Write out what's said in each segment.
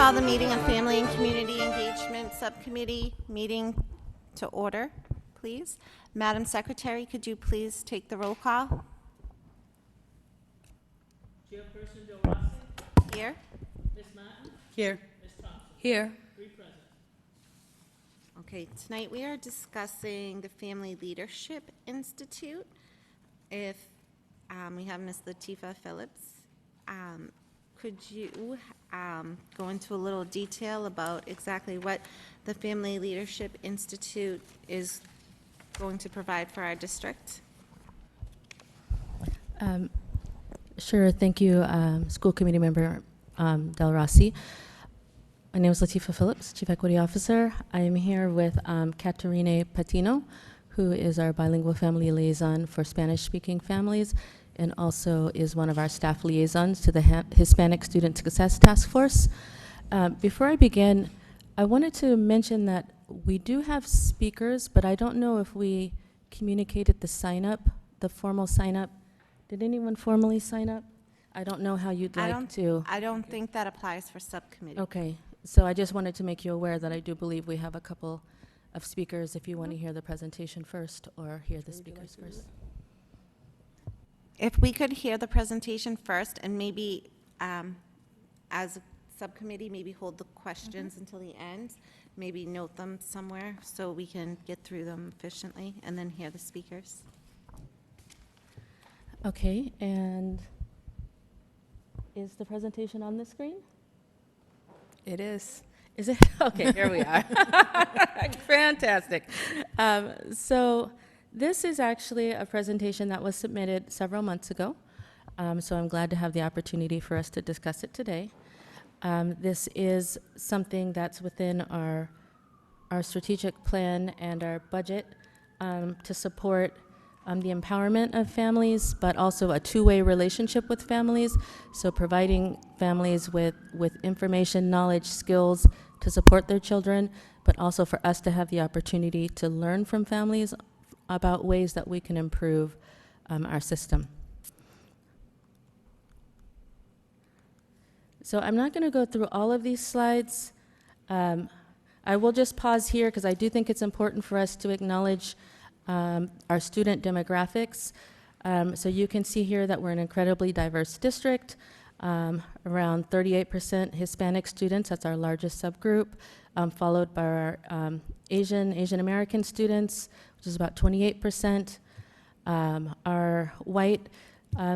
call the meeting of Family and Community Engagement Subcommittee meeting to order, please. Madam Secretary, could you please take the roll call? Chairperson Del Rossi. Here. Ms. Martin. Here. Ms. Thompson. Here. 3 present. Okay, tonight we are discussing the Family Leadership Institute. If we have Ms. Latifah Phillips, could you go into a little detail about exactly what the Family Leadership Institute is going to provide for our district? Sure, thank you, School Committee Member Del Rossi. My name is Latifah Phillips, Chief Equity Officer. I am here with Caterine Patino, who is our bilingual family liaison for Spanish-speaking families, and also is one of our staff liaisons to the Hispanic Student Success Task Force. Before I begin, I wanted to mention that we do have speakers, but I don't know if we communicated the sign-up, the formal sign-up. Did anyone formally sign up? I don't know how you'd like to. I don't think that applies for subcommittee. Okay, so I just wanted to make you aware that I do believe we have a couple of speakers if you want to hear the presentation first or hear the speakers first. If we could hear the presentation first and maybe, as a subcommittee, maybe hold the questions until the end, maybe note them somewhere so we can get through them efficiently and then hear the speakers. Okay, and is the presentation on the screen? It is. Is it? Okay, here we are. Fantastic. So this is actually a presentation that was submitted several months ago. So I'm glad to have the opportunity for us to discuss it today. This is something that's within our strategic plan and our budget to support the empowerment of families, but also a two-way relationship with families. So providing families with information, knowledge, skills to support their children, but also for us to have the opportunity to learn from families about ways that we can improve our system. So I'm not going to go through all of these slides. I will just pause here because I do think it's important for us to acknowledge our student demographics. So you can see here that we're an incredibly diverse district, around 38% Hispanic students, that's our largest subgroup, followed by our Asian American students, which is about 28%. Our white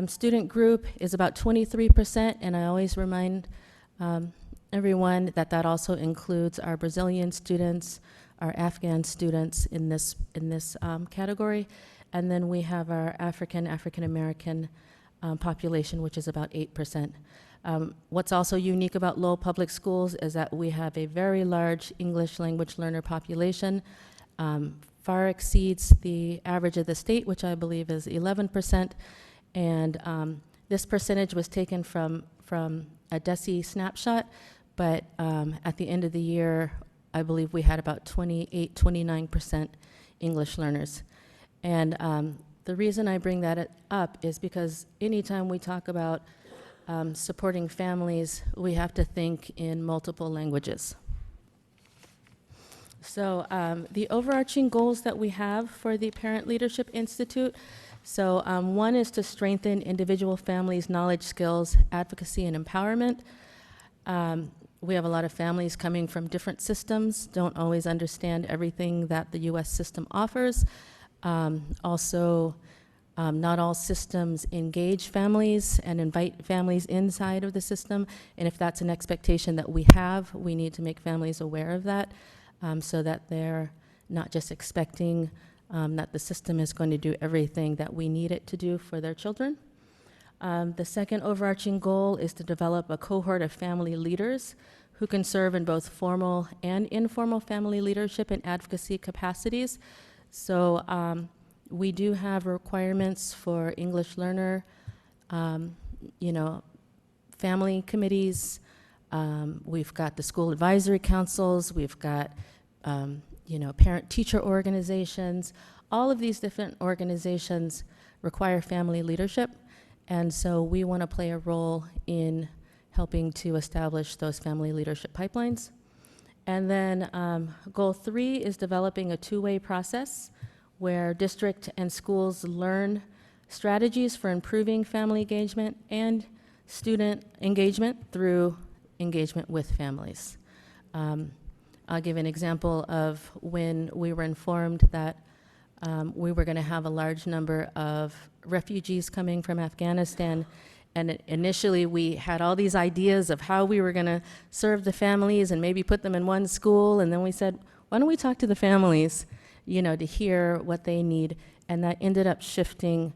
student group is about 23%, and I always remind everyone that that also includes our Brazilian students, our Afghan students in this category, and then we have our African American population, which is about 8%. What's also unique about Lowell Public Schools is that we have a very large English language learner population, far exceeds the average of the state, which I believe is 11%, and this percentage was taken from a DESE snapshot, but at the end of the year, I believe we had about 29% English learners. And the reason I bring that up is because anytime we talk about supporting families, we have to think in multiple languages. So the overarching goals that we have for the Parent Leadership Institute, so one is to strengthen individual families' knowledge, skills, advocacy, and empowerment. We have a lot of families coming from different systems, don't always understand everything that the U.S. system offers. Also, not all systems engage families and invite families inside of the system, and if that's an expectation that we have, we need to make families aware of that so that they're not just expecting that the system is going to do everything that we need it to do for their children. The second overarching goal is to develop a cohort of family leaders who can serve in both formal and informal family leadership and advocacy capacities. So we do have requirements for English learner, family committees. We've got the school advisory councils. We've got, parent-teacher organizations. All of these different organizations require family leadership. And so we want to play a role in helping to establish those family leadership pipelines. And then goal 3 is developing a two-way process where district and schools learn strategies for improving family engagement and student engagement through engagement with families. I'll give an example of when we were informed that we were going to have a large number of refugees coming from Afghanistan. And initially, we had all these ideas of how we were going to serve the families and maybe put them in one school. And then we said, why don't we talk to the families, to hear what they need? And that ended up shifting,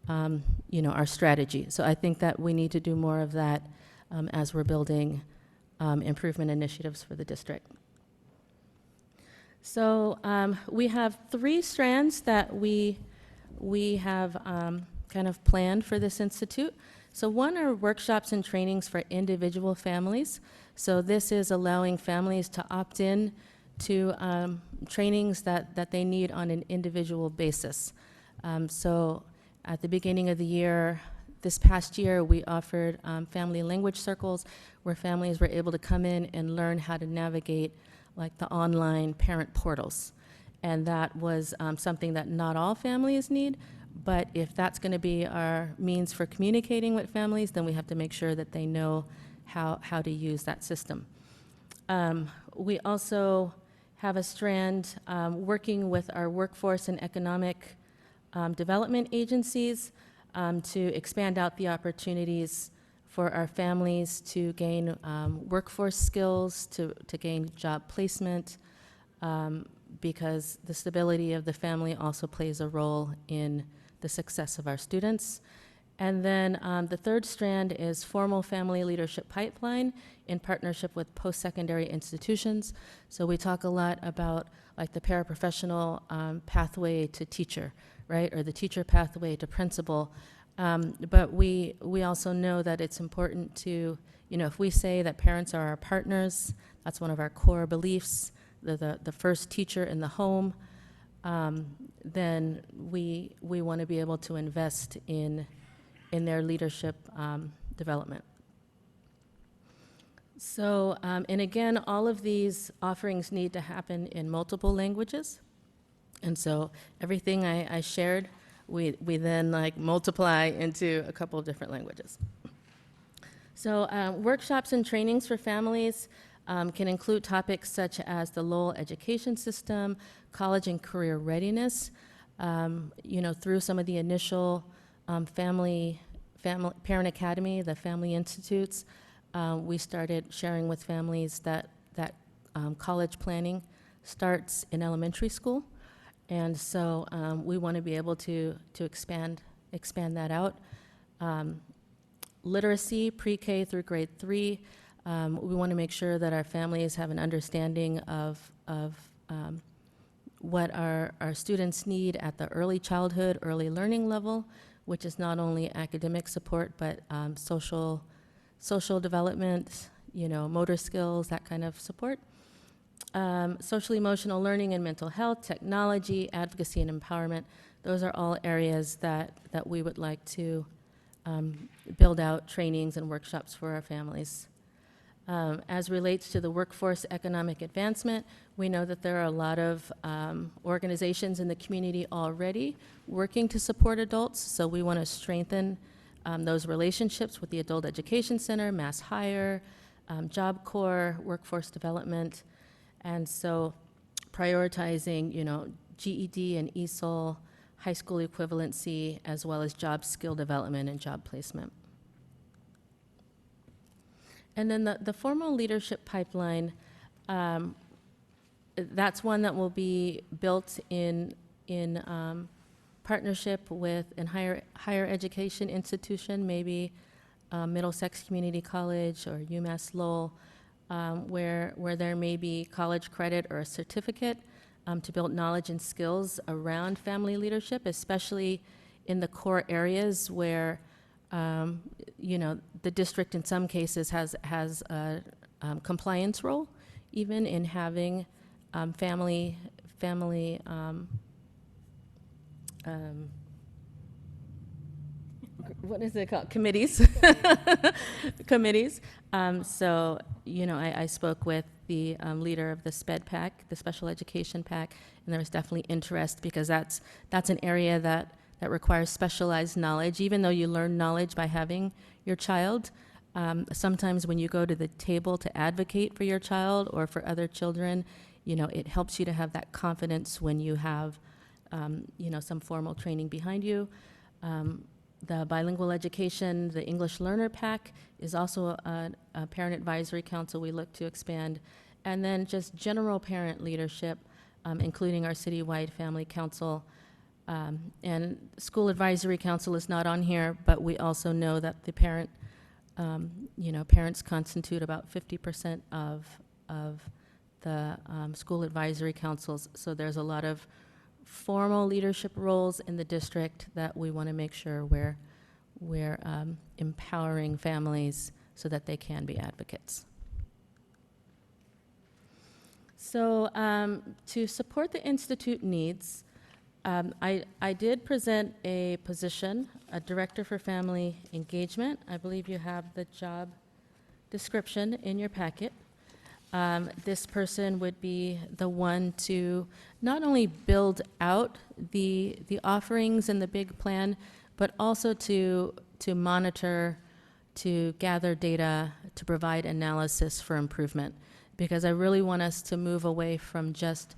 our strategy. So I think that we need to do more of that as we're building improvement initiatives for the district. So we have 3 strands that we have kind of planned for this institute. So one are workshops and trainings for individual families. So this is allowing families to opt in to trainings that they need on an individual basis. So at the beginning of the year, this past year, we offered family language circles where families were able to come in and learn how to navigate like the online parent portals. And that was something that not all families need, but if that's going to be our means for communicating with families, then we have to make sure that they know how to use that system. We also have a strand working with our workforce and economic development agencies to expand out the opportunities for our families to gain workforce skills, to gain job placement, because the stability of the family also plays a role in the success of our students. And then the third strand is formal family leadership pipeline in partnership with post-secondary institutions. So we talk a lot about like the paraprofessional pathway to teacher, right? Or the teacher pathway to principal. But we also know that it's important to, if we say that parents are our partners, that's one of our core beliefs, the first teacher in the home, then we want to be able to invest in their leadership development. So, and again, all of these offerings need to happen in multiple languages. And so everything I shared, we then like multiply into a couple of different languages. So workshops and trainings for families can include topics such as the Lowell education system, college and career readiness, through some of the initial Parent Academy, the Family Institutes. We started sharing with families that college planning starts in elementary school. And so we want to be able to expand that out. Literacy, pre-K through grade 3. We want to make sure that our families have an understanding of what our students need at the early childhood, early learning level, which is not only academic support, but social development, motor skills, that kind of support. Social emotional learning and mental health, technology, advocacy and empowerment. Those are all areas that we would like to build out trainings and workshops for our families. As relates to the workforce economic advancement, we know that there are a lot of organizations in the community already working to support adults, so we want to strengthen those relationships with the Adult Education Center, Mass Hire, Job Corps, Workforce Development, and so prioritizing, GED and ESOL, high school equivalency, as well as job skill development and job placement. And then the formal leadership pipeline, that's one that will be built in partnership with a higher education institution, maybe Middlesex Community College or UMass Lowell, where there may be college credit or a certificate to build knowledge and skills around family leadership, especially in the core areas where the district in some cases has a compliance role, even in having family what is it called? Committees. Committees. So, I spoke with the leader of the SPED PAC, the Special Education PAC, and there was definitely interest because that's an area that requires specialized knowledge. Even though you learn knowledge by having your child, sometimes when you go to the table to advocate for your child or for other children, it helps you to have that confidence when you have, some formal training behind you. The bilingual education, the English Learner PAC is also a parent advisory council we look to expand. And then just general parent leadership, including our citywide family council. And school advisory council is not on here, but we also know that the parents constitute about 50% of the school advisory councils. So there's a lot of formal leadership roles in the district that we want to make sure we're empowering families so that they can be advocates. So to support the Institute needs, I did present a position, a Director for Family Engagement. I believe you have the job description in your packet. This person would be the one to not only build out the offerings and the big plan, but also to monitor, to gather data, to provide analysis for improvement. Because I really want us to move away from just,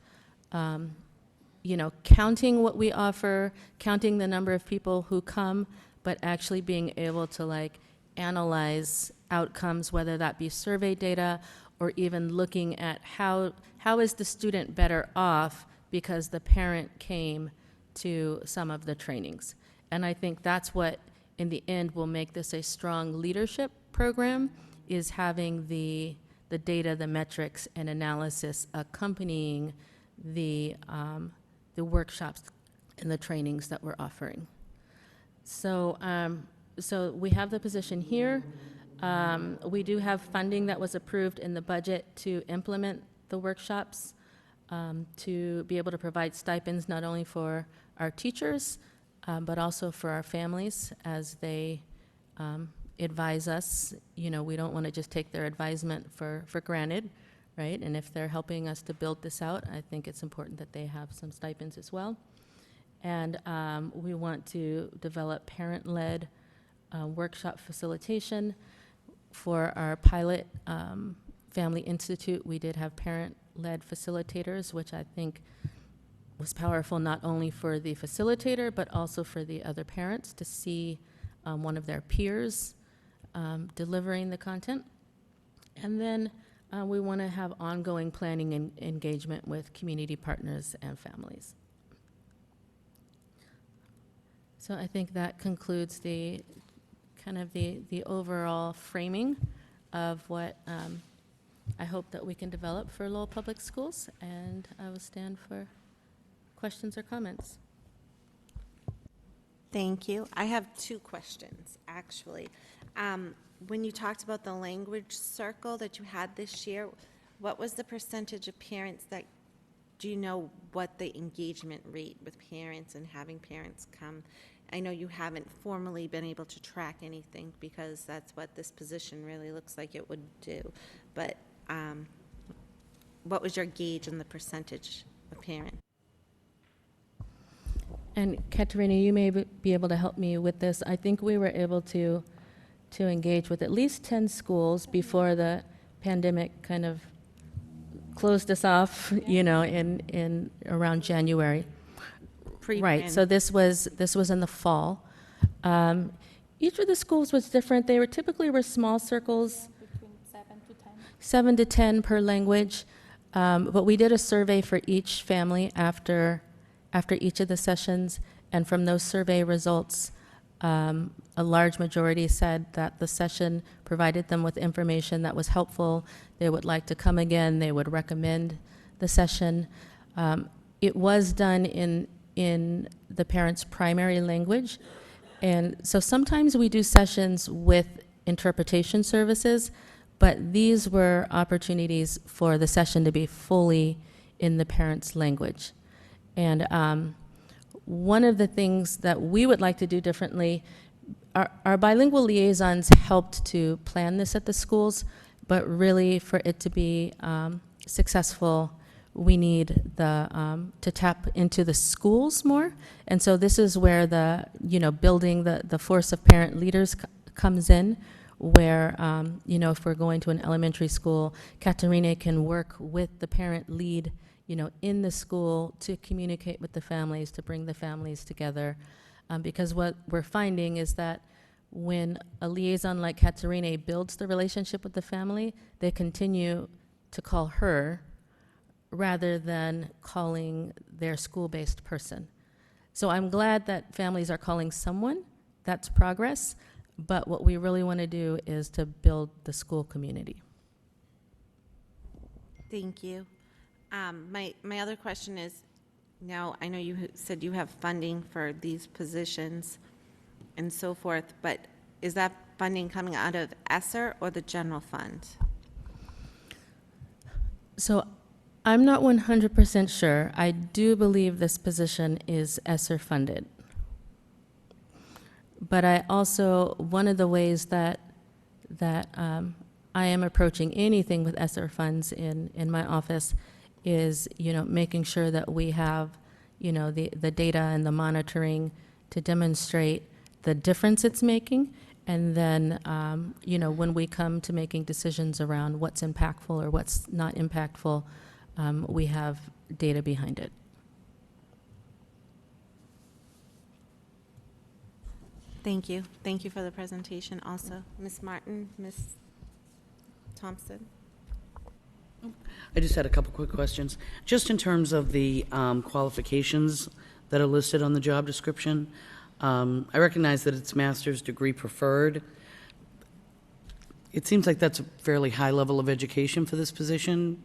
counting what we offer, counting the number of people who come, but actually being able to analyze outcomes, whether that be survey data or even looking at how is the student better off because the parent came to some of the trainings. And I think that's what, in the end, will make this a strong leadership program, is having the data, the metrics, and analysis accompanying the workshops and the trainings that we're offering. So, so we have the position here. We do have funding that was approved in the budget to implement the workshops, to be able to provide stipends not only for our teachers, but also for our families as they advise us. We don't want to just take their advisement for granted, right? And if they're helping us to build this out, I think it's important that they have some stipends as well. And we want to develop parent-led workshop facilitation. For our pilot Family Institute, we did have parent-led facilitators, which I think was powerful not only for the facilitator, but also for the other parents to see one of their peers delivering the content. And then we want to have ongoing planning and engagement with community partners and families. So I think that concludes the overall framing of what I hope that we can develop for Lowell Public Schools, and I will stand for questions or comments. Thank you. I have two questions, actually. When you talked about the language circle that you had this year, what was the percentage of parents do you know what the engagement rate with parents and having parents come? I know you haven't formally been able to track anything because that's what this position really looks like it would do. But what was your gauge in the percentage of parents? And Katerina, you may be able to help me with this. I think we were able to engage with at least 10 schools before the pandemic kind of closed us off, in around January. Right, so this was in the fall. Each of the schools was different. They typically were small circles. Between 7 to 10. 7 to 10 per language. But we did a survey for each family after each of the sessions, and from those survey results, a large majority said that the session provided them with information that was helpful. They would like to come again. They would recommend the session. It was done in the parent's primary language. And so sometimes we do sessions with interpretation services, but these were opportunities for the session to be fully in the parent's language. And one of the things that we would like to do differently, our bilingual liaisons helped to plan this at the schools, but really for it to be successful, we need to tap into the schools more. And so this is where building the force of parent leaders comes in, where, if we're going to an elementary school, Katerina can work with the parent lead, in the school to communicate with the families, to bring the families together. Because what we're finding is that when a liaison like Katerina builds the relationship with the family, they continue to call her rather than calling their school-based person. So I'm glad that families are calling someone. That's progress. But what we really want to do is to build the school community. Thank you. My other question is, now, I know you said you have funding for these positions and so forth, but is that funding coming out of ESSER or the general fund? So I'm not 100% sure. I do believe this position is ESSER funded. But I also, one of the ways that I am approaching anything with ESSER funds in my office is, making sure that we have, the data and the monitoring to demonstrate the difference it's making. And then, when we come to making decisions around what's impactful or what's not impactful, we have data behind it. Thank you. Thank you for the presentation also. Ms. Martin, Ms. Thompson? I just had a couple quick questions. Just in terms of the qualifications that are listed on the job description, I recognize that it's master's degree preferred. It seems like that's a fairly high level of education for this position.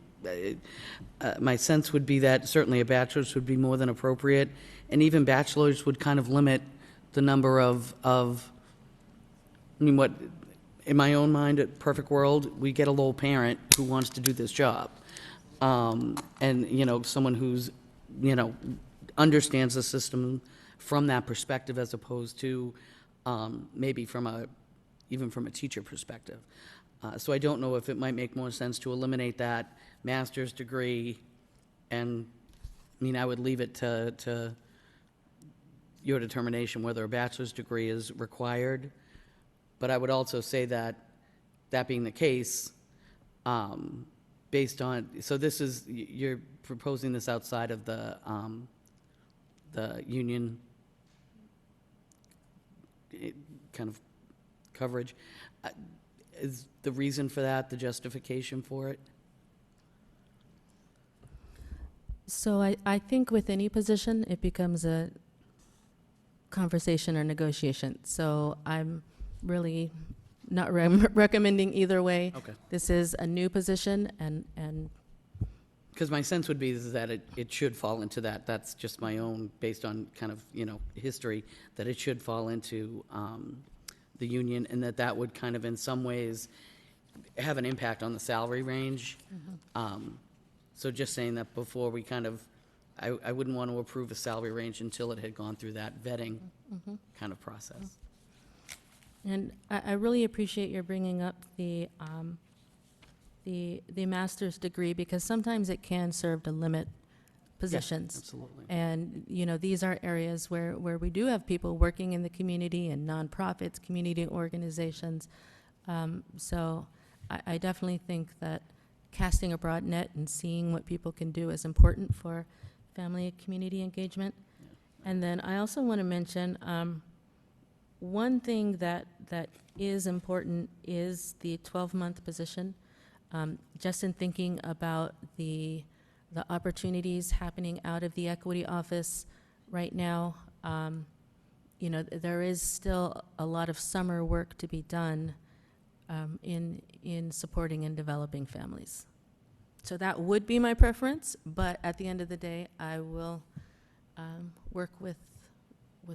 My sense would be that certainly a bachelor's would be more than appropriate, and even bachelor's would kind of limit the number of what, in my own mind, at perfect world, we get a little parent who wants to do this job. And, someone who's, understands the system from that perspective as opposed to maybe even from a teacher perspective. So I don't know if it might make more sense to eliminate that master's degree, and, I would leave it to your determination whether a bachelor's degree is required. But I would also say that being the case, based on, so you're proposing this outside of the union kind of coverage. Is the reason for that the justification for it? So I think with any position, it becomes a conversation or negotiation. So I'm really not recommending either way. Okay. This is a new position, and Because my sense would be is that it should fall into that. That's just my own, based on kind of, history, that it should fall into the union, and that would kind of in some ways have an impact on the salary range. So just saying that before we kind of, I wouldn't want to approve a salary range until it had gone through that vetting kind of process. And I really appreciate your bringing up the master's degree, because sometimes it can serve to limit positions. Absolutely. And, these are areas where we do have people working in the community and nonprofits, community organizations. So I definitely think that casting a broad net and seeing what people can do is important for family and community engagement. And then I also want to mention, one thing that is important is the 12-month position. Just in thinking about the opportunities happening out of the equity office right now, there is still a lot of summer work to be done in supporting and developing families. So that would be my preference, but at the end of the day, I will work with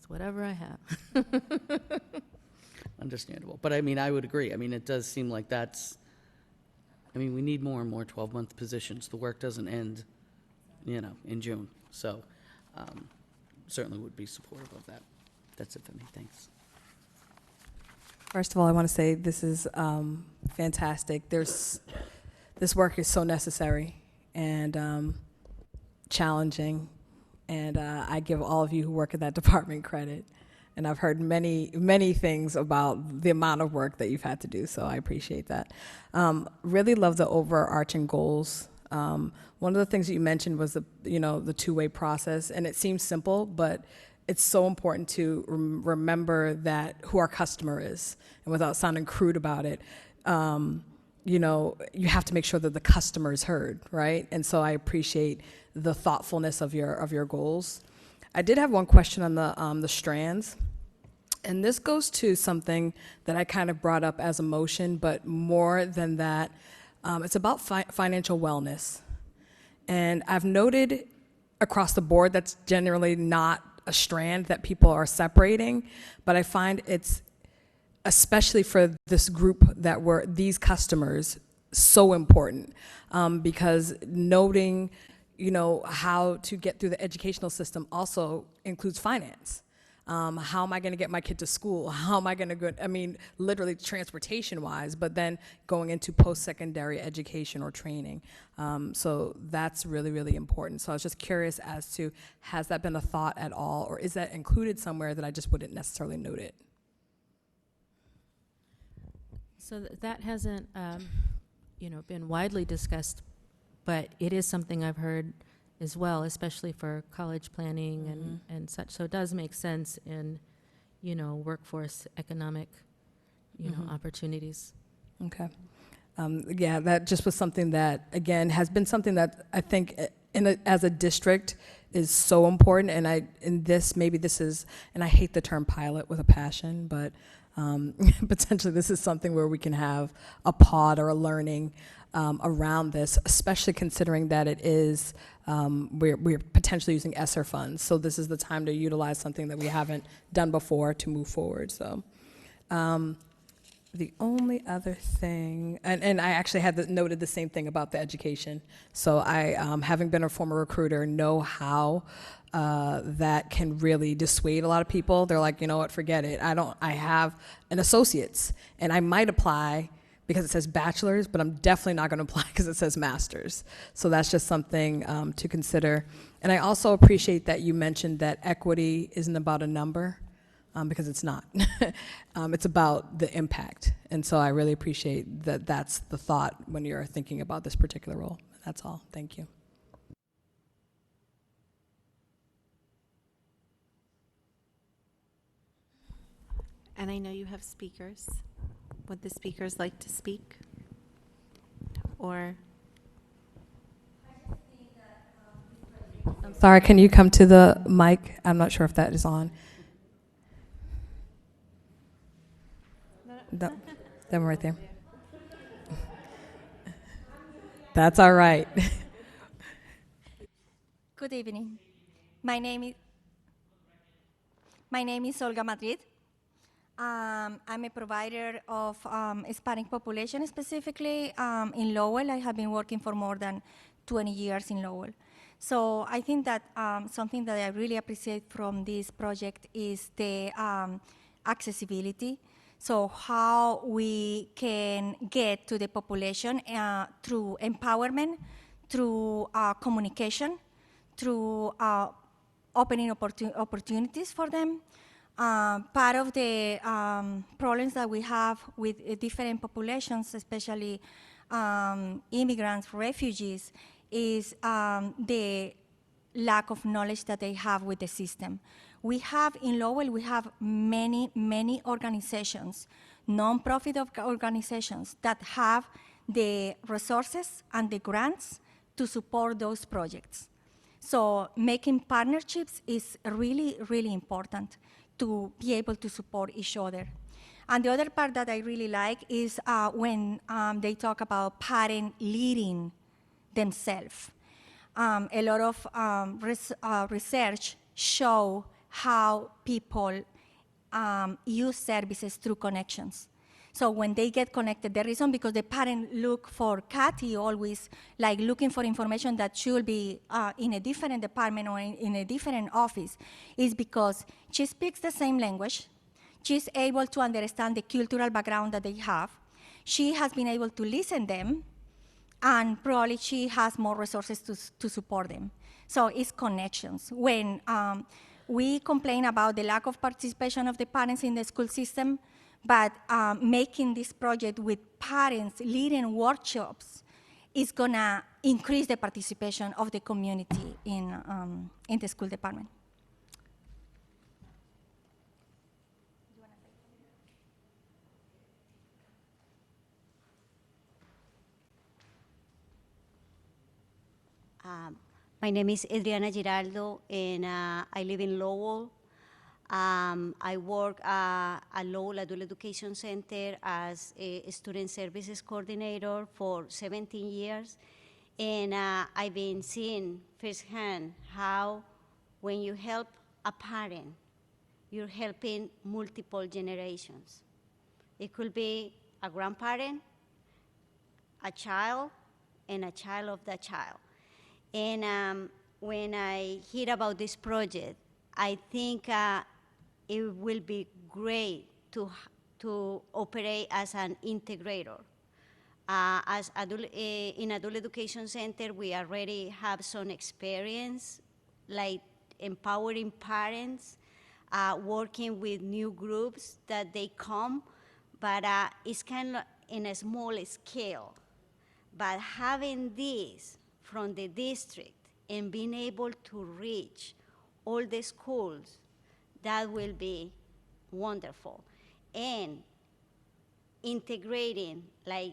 whatever I have. Understandable. But I would agree. It does seem like we need more and more 12-month positions. The work doesn't end, in June. So certainly would be supportive of that. That's it for me. Thanks. First of all, I want to say this is fantastic. This work is so necessary and challenging, and I give all of you who work in that department credit. And I've heard many things about the amount of work that you've had to do, so I appreciate that. Really love the overarching goals. One of the things that you mentioned was the two-way process, and it seems simple, but it's so important to remember that who our customer is, and without sounding crude about it, you have to make sure that the customer is heard, right? And so I appreciate the thoughtfulness of your goals. I did have one question on the strands, and this goes to something that I kind of brought up as a motion, but more than that, it's about financial wellness. And I've noted across the board that's generally not a strand that people are separating, but I find it's, especially for this group that were these customers, so important, because noting how to get through the educational system also includes finance. How am I going to get my kid to school? How am I going to go, literally transportation-wise, but then going into post-secondary education or training. So that's really, really important. So I was just curious as to, has that been a thought at all, or is that included somewhere that I just wouldn't necessarily note it? So that hasn't, been widely discussed, but it is something I've heard as well, especially for college planning and such. So it does make sense in, workforce economic, opportunities. Okay. Yeah, that just was something that, again, has been something that I think as a district is so important. And maybe this is, and I hate the term pilot with a passion, but potentially this is something where we can have a pod or a learning around this, especially considering that it is, we're potentially using ESSER funds. So this is the time to utilize something that we haven't done before to move forward. So the only other thing, and I actually had noted the same thing about the education. So I, having been a former recruiter, know how that can really dissuade a lot of people. They're like, you know what, forget it. I have an associate's, and I might apply because it says bachelor's, but I'm definitely not going to apply because it says master's. So that's just something to consider. And I also appreciate that you mentioned that equity isn't about a number, because it's not. It's about the impact. And so I really appreciate that that's the thought when you're thinking about this particular role. That's all. Thank you. And I know you have speakers. Would the speakers like to speak? Or? Sorry, can you come to the mic? I'm not sure if that is on. No, that one right there. That's all right. Good evening. My name is Olga Madrid. I'm a provider of Hispanic population, specifically in Lowell. I have been working for more than 20 years in Lowell. So I think that something that I really appreciate from this project is the accessibility. So how we can get to the population through empowerment, through communication, through opening opportunities for them. Part of the problems that we have with different populations, especially immigrants, refugees, is the lack of knowledge that they have with the system. We have in Lowell, we have many organizations, non-profit organizations that have the resources and the grants to support those projects. So making partnerships is really, really important to be able to support each other. And the other part that I really like is when they talk about parents leading themselves. A lot of research show how people use services through connections. So when they get connected, the reason because the parent look for Kathy always, like looking for information that should be in a different department or in a different office, is because she speaks the same language, she's able to understand the cultural background that they have. She has been able to listen them, and probably she has more resources to support them. So it's connections. When we complain about the lack of participation of the parents in the school system, but making this project with parents leading workshops is gonna increase the participation of the community in the school department. My name is Adriana Giraldo, and I live in Lowell. I work at Lowell Adult Education Center as a student services coordinator for 17 years. And I've been seeing firsthand how when you help a parent, you're helping multiple generations. It could be a grandparent, a child, and a child of that child. And when I hear about this project, I think it will be great to operate as an integrator. In Adult Education Center, we already have some experience, like empowering parents, working with new groups that they come, but it's kind of in a small scale. But having this from the district and being able to reach all the schools, that will be wonderful. And integrating like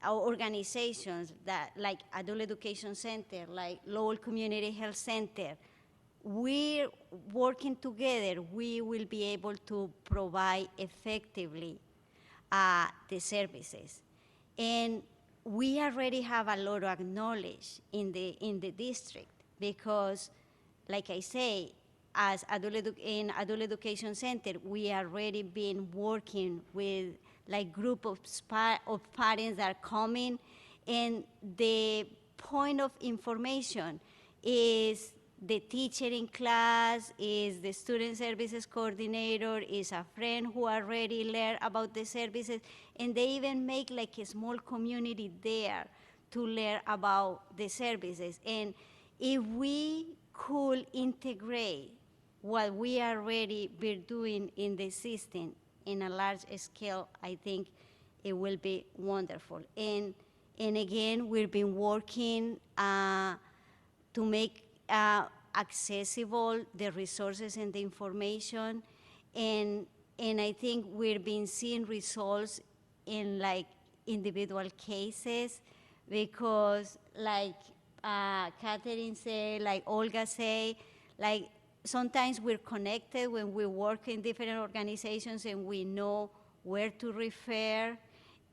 our organizations that like Adult Education Center, like Lowell Community Health Center, we're working together, we will be able to provide effectively the services. And we already have a lot of knowledge in the district because, like I say, as in Adult Education Center, we already been working with like group of parents that are coming, and the point of information is the teacher in class, is the student services coordinator, is a friend who already learned about the services, and they even make like a small community there to learn about the services. And if we could integrate what we already been doing in the system in a large scale, I think it will be wonderful. And again, we've been working to make accessible the resources and the information, and I think we've been seeing results in like individual cases, because like Catherine say, like Olga say, like sometimes we're connected when we work in different organizations and we know where to refer,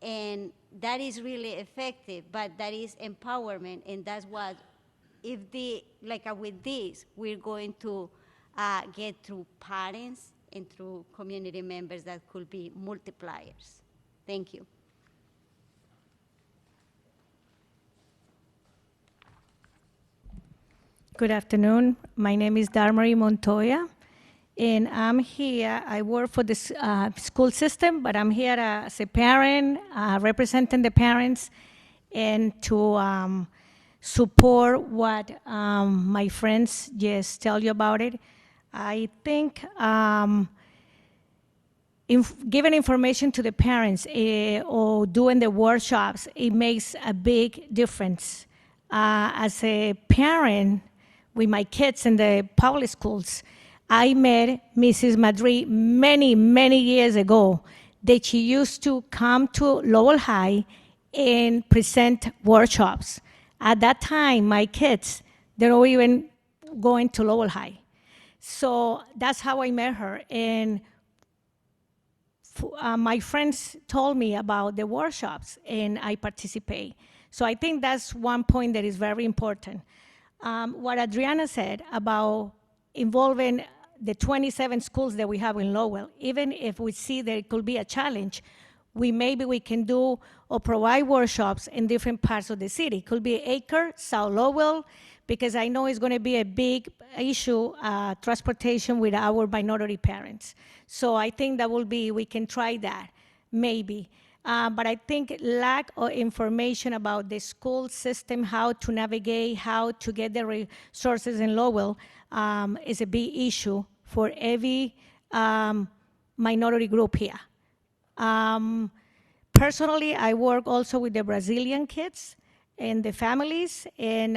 and that is really effective, but that is empowerment, and that's what, if with this, we're going to get through parents and through community members that could be multipliers. Thank you. Good afternoon. My name is Darmarie Montoya, and I'm here. I work for the school system, but I'm here as a parent, representing the parents, and to support what my friends just tell you about it. I think giving information to the parents or doing the workshops, it makes a big difference. As a parent with my kids in the public schools, I met Mrs. Madrid many, many years ago that she used to come to Lowell High and present workshops. At that time, my kids, they were even going to Lowell High. So that's how I met her. And my friends told me about the workshops, and I participate. So I think that's one point that is very important. What Adriana said about involving the 27 schools that we have in Lowell, even if we see that it could be a challenge, maybe we can do or provide workshops in different parts of the city. It could be Acre, South Lowell, because I know it's going to be a big issue, transportation with our minority parents. So I think that will be, we can try that, maybe. But I think lack of information about the school system, how to navigate, how to get the resources in Lowell, is a big issue for every minority group here. Personally, I work also with the Brazilian kids and the families and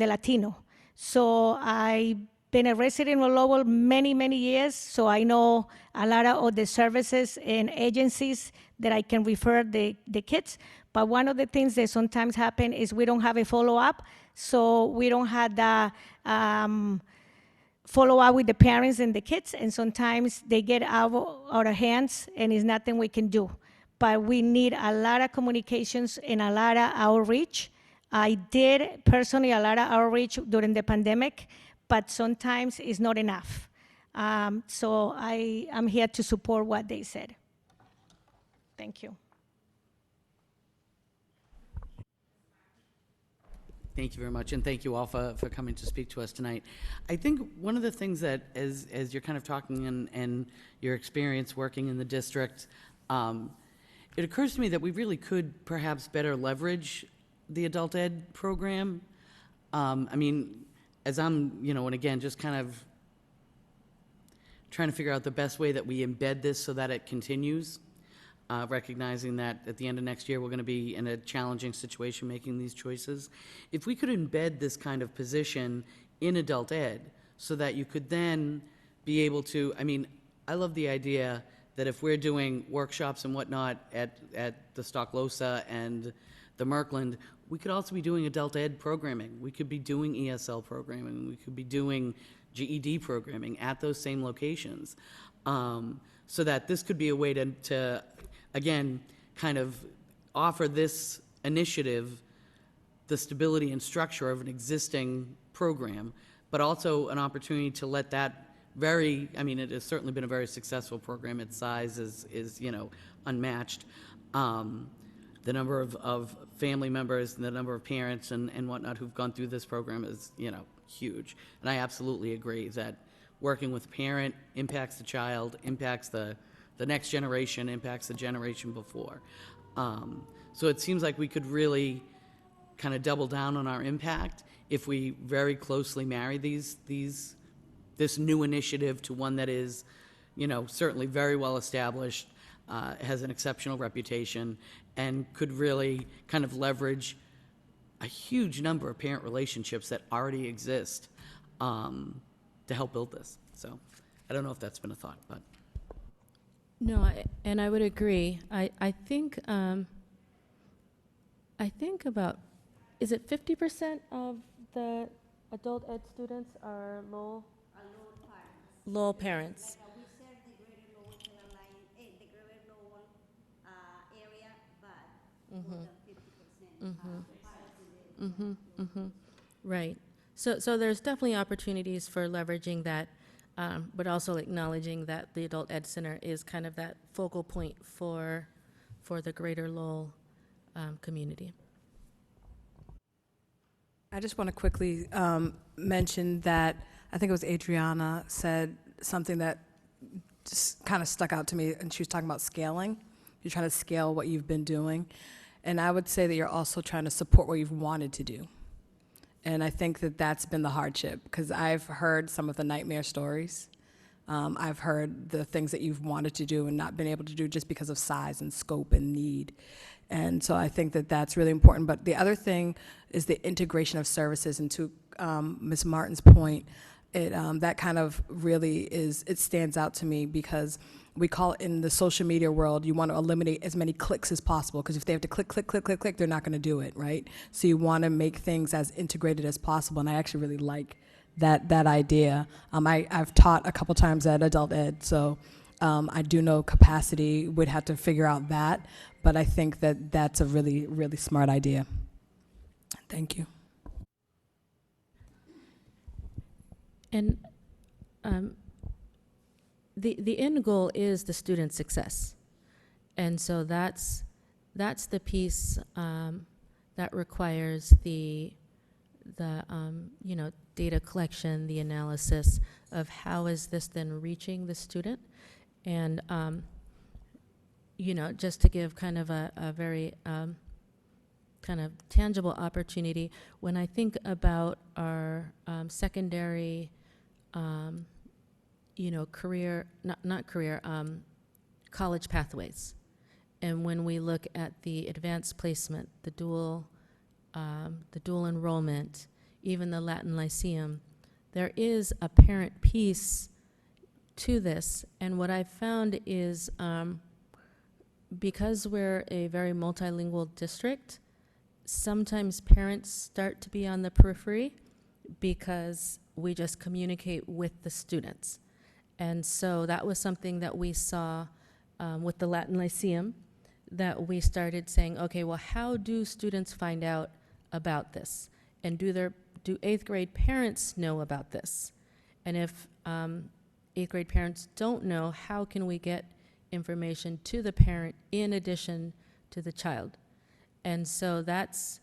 the Latino. So I've been a resident of Lowell many, many years, so I know a lot of the services and agencies that I can refer the kids. But one of the things that sometimes happen is we don't have a follow-up, so we don't have the follow up with the parents and the kids, and sometimes they get out of our hands and it's nothing we can do. But we need a lot of communications and a lot of outreach. I did personally a lot of outreach during the pandemic, but sometimes it's not enough. So I'm here to support what they said. Thank you. Thank you very much, and thank you all for coming to speak to us tonight. I think one of the things that, as you're kind of talking and your experience working in the district, it occurs to me that we really could perhaps better leverage the adult ed program. I mean, as I'm, and again, just kind of trying to figure out the best way that we embed this so that it continues. Recognizing that at the end of next year, we're going to be in a challenging situation making these choices. If we could embed this kind of position in adult ed so that you could then be able to, I love the idea that if we're doing workshops and whatnot at the Stocklosa and the Merkland, we could also be doing adult ed programming. We could be doing ESL programming. We could be doing GED programming at those same locations. So that this could be a way to again, kind of offer this initiative the stability and structure of an existing program, but also an opportunity to let that it has certainly been a very successful program. Its size is unmatched. The number of family members and the number of parents and whatnot who've gone through this program is, huge. And I absolutely agree that working with a parent impacts the child, impacts the next generation, impacts the generation before. So it seems like we could really kind of double down on our impact if we very closely marry this new initiative to one that is, certainly very well established, has an exceptional reputation, and could really kind of leverage a huge number of parent relationships that already exist to help build this. So I don't know if that's been a thought, but. No, I would agree. I think about, is it 50% of the adult ed students are Lowell parents? We serve the greater Lowell line, the greater Lowell area, but more than 50% Right. So there's definitely opportunities for leveraging that, but also acknowledging that the Adult Ed Center is kind of that focal point for the greater Lowell community. I just want to quickly mention that I think it was Adriana said something that just kind of stuck out to me, and she was talking about scaling. You're trying to scale what you've been doing. And I would say that you're also trying to support what you've wanted to do. And I think that that's been the hardship, because I've heard some of the nightmare stories. I've heard the things that you've wanted to do and not been able to do just because of size and scope and need. And so I think that that's really important. But the other thing is the integration of services. And to Ms. Martin's point, that kind of really it stands out to me, because we call it, in the social media world, you want to eliminate as many clicks as possible, because if they have to click, they're not going to do it, right? So you want to make things as integrated as possible, and I actually really like that idea. I've taught a couple times at Adult Ed, so I do know capacity would have to figure out that, but I think that that's a really, really smart idea. Thank you. And the end goal is the student success. And so that's the piece that requires the the data collection, the analysis of how is this then reaching the student, and just to give kind of a very kind of tangible opportunity. When I think about our secondary, career, not career, college pathways, and when we look at the advanced placement, the dual enrollment, even the Latin Lyceum, there is a parent piece to this. And what I've found is because we're a very multilingual district, sometimes parents start to be on the periphery because we just communicate with the students. And so that was something that we saw with the Latin Lyceum, that we started saying, okay, well, how do students find out about this? And do 8th grade parents know about this? And if 8th grade parents don't know, how can we get information to the parent in addition to the child? And so that's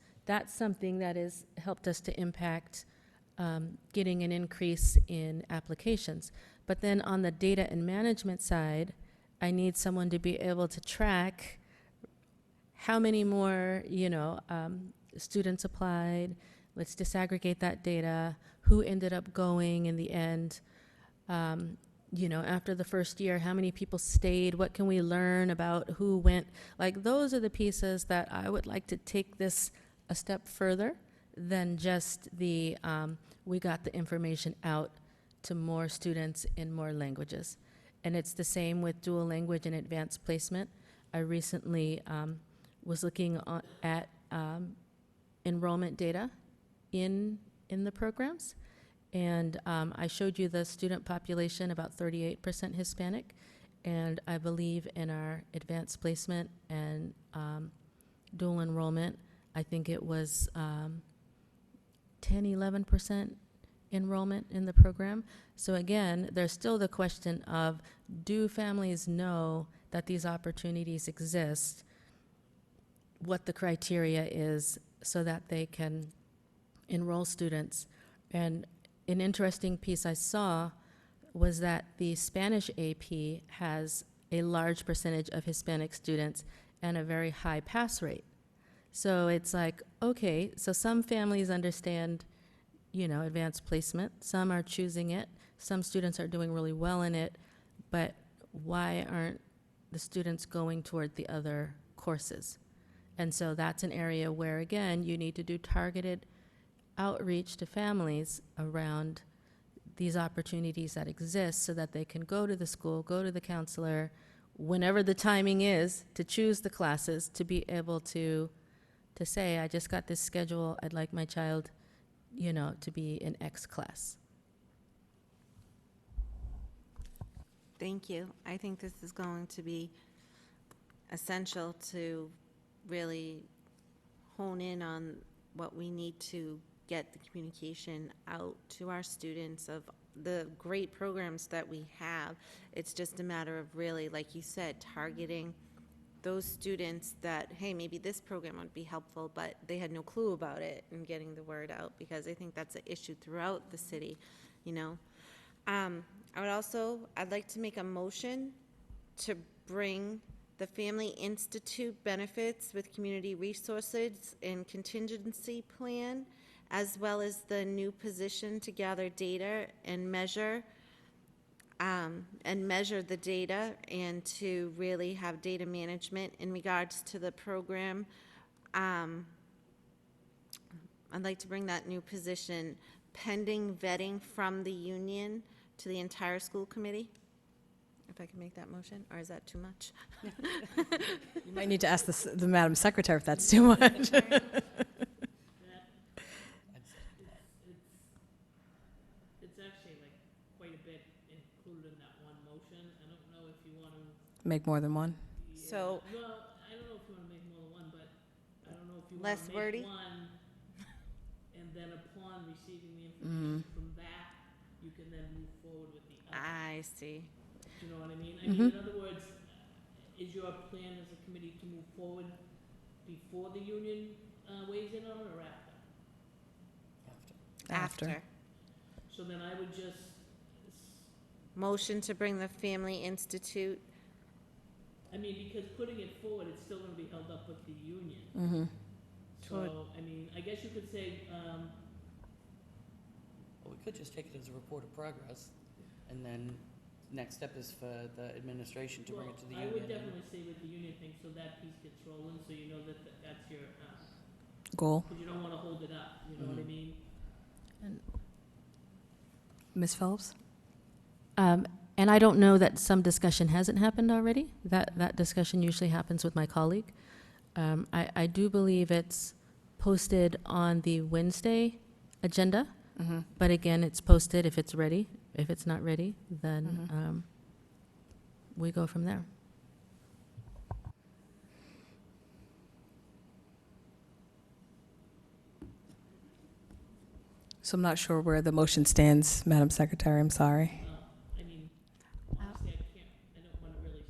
something that has helped us to impact getting an increase in applications. But then on the data and management side, I need someone to be able to track how many more, students applied. Let's disaggregate that data. Who ended up going in the end? After the first year, how many people stayed? What can we learn about who went? Like, those are the pieces that I would like to take this a step further than just we got the information out to more students in more languages. And it's the same with dual language and advanced placement. I recently was looking at enrollment data in the programs. And I showed you the student population, about 38% Hispanic. And I believe in our advanced placement and dual enrollment, I think it was 10-11% enrollment in the program. So again, there's still the question of, do families know that these opportunities exist, what the criteria is, so that they can enroll students? And an interesting piece I saw was that the Spanish AP has a large percentage of Hispanic students and a very high pass rate. So it's like, okay, so some families understand, advanced placement. Some are choosing it. Some students are doing really well in it. But why aren't the students going toward the other courses? And so that's an area where, again, you need to do targeted outreach to families around these opportunities that exist so that they can go to the school, go to the counselor, whenever the timing is, to choose the classes, to be able to say, I just got this schedule, I'd like my child, to be in X class. Thank you. I think this is going to be essential to really hone in on what we need to get the communication out to our students of the great programs that we have. It's just a matter of really, like you said, targeting those students that, hey, maybe this program would be helpful, but they had no clue about it, and getting the word out, because I think that's an issue throughout the city, I'd like to make a motion to bring the Family Institute benefits with community resources and contingency plan, as well as the new position to gather data and measure the data, and to really have data management in regards to the program. I'd like to bring that new position pending vetting from the union to the entire school committee. If I can make that motion, or is that too much? You might need to ask the Madam Secretary if that's too much. It's actually like quite a bit included in that one motion. I don't know if you want to. Make more than one? So, Well, I don't know if you want to make more than one, but I don't know if you want Less to wordy? make one, and then upon receiving the information from that, you can then move forward with the other. I see. Do you know what I mean? I mean, in other words, is your plan as a committee to move forward before the union weighs in on it, or after? After. So then I would just, Motion to bring the Family Institute. I mean, because putting it forward, it's still gonna be held up with the union. Mm-hmm. So, I mean, I guess you could say, Well, we could just take it as a report of progress, and then next step is for the administration to bring it to the I union. would definitely say with the union thing, so that piece gets rolling, so you know that that's your, Goal. because you don't wanna hold it up, you know what I mean? Ms. Phillips? And I don't know that some discussion hasn't happened already. That discussion usually happens with my colleague. I do believe it's posted on the Wednesday agenda, Mm-hmm. but again, it's posted if it's ready. If it's not ready, then we go from there. So I'm not sure where the motion stands, Madam Secretary, I'm sorry. I mean, honestly, I don't wanna really,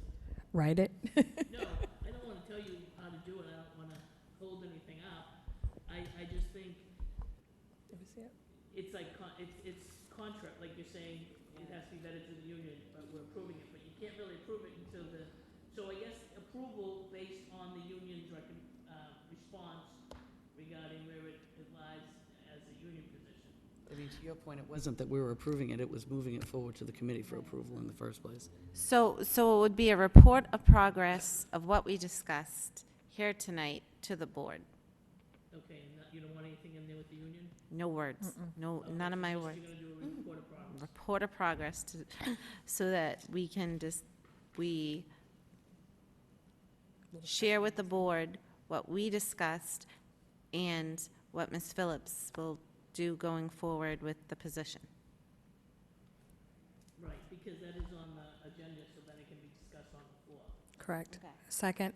Write it? no, I don't wanna tell you how to do it, I don't wanna hold anything up. I just think it's like, it's contract, like you're saying, it has to be vetted to the union, but we're approving it, but you can't really approve it until so I guess approval based on the union's response regarding where it lies as a union position. I mean, to your point, it wasn't that we were approving it, it was moving it forward to the committee for approval in the first place. So it would be a report of progress of what we discussed here tonight to the board. Okay, and you don't want anything in there with the union? No words, no, Okay, none of so my just words. You're gonna do a report of progress. Report of progress to, so that we can we share with the board what we discussed and what Ms. Phillips will do going forward with the position. Right, because that is on the agenda, so then it can be discussed on the floor. Correct. Okay. Second?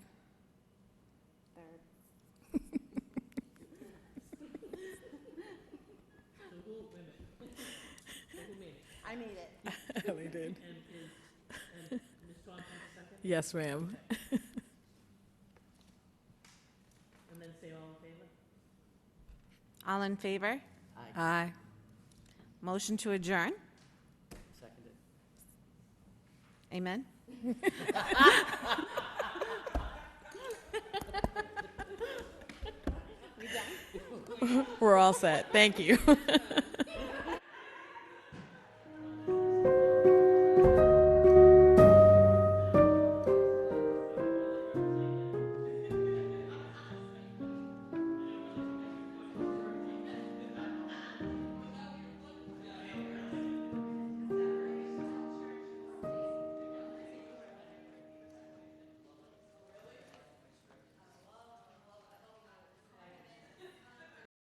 So who, wait a minute. So who made it? I made it. Ellie did. And Ms. Thompson second? Yes, ma'am. And then say all in favor? All in favor? Aye. Motion to adjourn? Seconded. Amen? We're all set. Thank you.